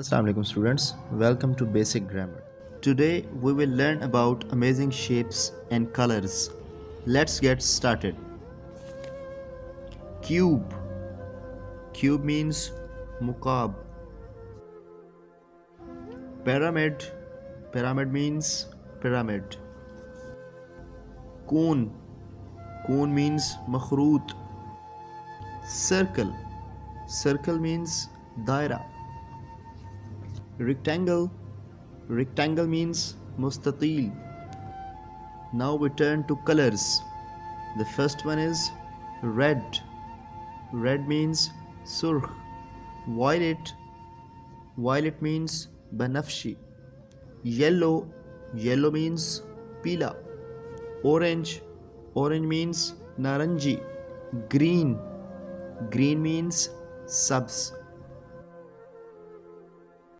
Assalamu alaikum students, welcome to Basic Grammar. Today we will learn about amazing shapes and colors. Let's get started. Cube. Cube means mukab. Pyramid. Pyramid means pyramid. Cone. Cone means makhroot. Circle. Circle means daira. Rectangle. Rectangle means mustatil. Now we turn to colors. The first one is red. Red means surkh. Violet. Violet means banafshi. Yellow. Yellow means pila. Orange. Orange means naranji. Green. Green means sabz.